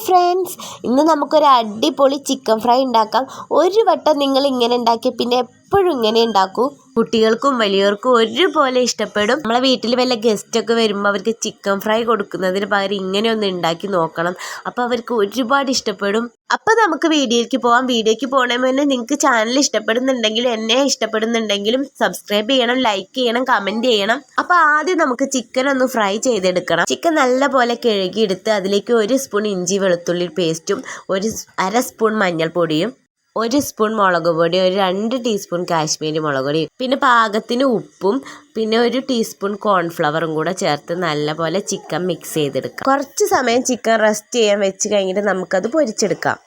Friends, ഇന്ന് നമുക്കൊരു അടിപൊളി ചിക്കൻ ഫ്രൈ ഉണ്ടാക്കാം. ഒരു വട്ടം നിങ്ങൾ ഇങ്ങനെ ഉണ്ടാക്കി പിന്നെ എപ്പോഴും ഇങ്ങനെ ഉണ്ടാക്കൂ. കുട്ടികൾക്കും വലിയവർക്കും ഒരുപോലെ ഇഷ്ടപ്പെടും. നമ്മളെ വീട്ടിൽ വല്ല ഗസ്റ്റൊക്കെ വരുമ്പോൾ അവർക്ക് ചിക്കൻ ഫ്രൈ കൊടുക്കുന്നതിന് പകരം ഇങ്ങനെ ഒന്ന് ഉണ്ടാക്കി നോക്കണം. അപ്പോൾ അവർക്ക് ഒരുപാട് ഇഷ്ടപ്പെടും. അപ്പോൾ നമുക്ക് വീഡിയോയ്ക്ക് പോകാം. വീഡിയോയ്ക്ക് പോകണേ മുന്നേ നിങ്ങൾക്ക് ചാനൽ ഇഷ്ടപ്പെടുന്നുണ്ടെങ്കിലും എന്നെ ഇഷ്ടപ്പെടുന്നുണ്ടെങ്കിലും സബ്സ്ക്രൈബ് ചെയ്യണം, ലൈക്ക് ചെയ്യണം, കമൻറ്റ് ചെയ്യണം. അപ്പോൾ ആദ്യം നമുക്ക് ചിക്കൻ ഒന്ന് ഫ്രൈ ചെയ്തെടുക്കണം. ചിക്കൻ നല്ലപോലെ കഴുകിയെടുത്ത് അതിലേക്ക് 1 സ്പൂൺ ഇഞ്ചി വെളുത്തുള്ളി പേസ്റ്റും 1/2 സ്പൂൺ മഞ്ഞൾപ്പൊടിയും 1 സ്പൂൺ മുളക് പൊടി, 2 ടീസ്പൂൺ കാശ്മീരി മുളക് പൊടി, പിന്നെ പാകത്തിന് ഉപ്പും, പിന്നെ 1 ടീസ്പൂൺ കോൺഫ്ലവറും കൂടെ ചേർത്ത് നല്ലപോലെ ചിക്കൻ മിക്സ് ചെയ്തെടുക്കാം. കുറച്ച് സമയം ചിക്കൻ റെസ്റ്റ് ചെയ്യാൻ വെച്ച് കഴിഞ്ഞിട്ട് നമുക്കത് പൊരിച്ചെടുക്കാം.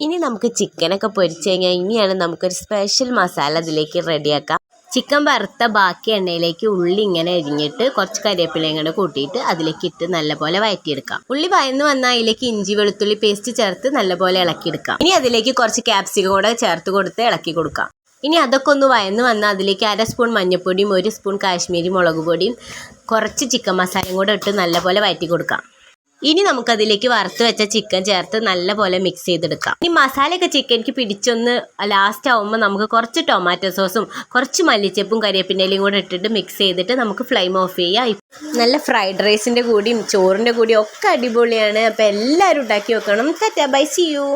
ഇനി നമുക്ക് ചിക്കനൊക്കെ പൊരിച്ച് കഴിഞ്ഞാൽ ഇനിയാണ് നമുക്കൊരു സ്പെഷ്യൽ മസാല ഇതിലേക്ക് റെഡിയാക്കാം. ചിക്കൻ വറുത്ത ബാക്കി എണ്ണയിലേക്ക് ഉള്ളി ഇങ്ങനെ അരിഞ്ഞിട്ട് കുറച്ച് കരിവേപ്പിലയും കൂടെ കൂട്ടിയിട്ട് അതിലേക്ക് ഇട്ട് നല്ലപോലെ വഴറ്റിയെടുക്കാം. ഉള്ളി വഴന്ന് വന്നാൽ അതിലേക്ക് ഇഞ്ചി വെളുത്തുള്ളി പേസ്റ്റ് ചേർത്ത് നല്ലപോലെ ഇളക്കിയെടുക്കാം. ഇനി അതിലേക്ക് കുറച്ച് ക്യാപ്സിക്കം കൂടെ ചേർത്ത് കൊടുത്ത് ഇളക്കി കൊടുക്കാം. ഇനി അതൊക്കെ ഒന്ന് വഴന്ന് വന്നാൽ അതിലേക്ക് 1/2 സ്പൂൺ മഞ്ഞൾപ്പൊടിയും 1 സ്പൂൺ കാശ്മീരി മുളക് പൊടിയും കുറച്ച് ചിക്കൻ മസാലയും കൂടെ ഇട്ട് നല്ലപോലെ വഴറ്റി കൊടുക്കാം. ഇനി നമുക്കതിലേക്ക് വറുത്ത് വെച്ച ചിക്കൻ ചേർത്ത് നല്ലപോലെ മിക്സ് ചെയ്തെടുക്കാം. ഈ മസാലയൊക്കെ ചിക്കനിക്ക് പിടിച്ചൊന്ന് ലാസ്റ്റ് ആവുമ്പോൾ നമുക്ക് കുറച്ച് ടൊമാറ്റോ സോസും കുറച്ച് മല്ലിച്ചപ്പും കരിവേപ്പിൻ്റെലയും കൂടെ ഇട്ടിട്ട് മിക്സ് ചെയ്തിട്ട് നമുക്ക് ഫ്ലെയിം ഓഫ് ചെയ്യാം. നല്ല ഫ്രൈഡ് റൈസിൻ്റെ കൂടിയും ചോറിൻ്റെ കൂടിയും ഒക്കെ അടിപൊളിയാണ്. അപ്പോൾ എല്ലാവരും ഉണ്ടാക്കി വെക്കണം. Bye, see U.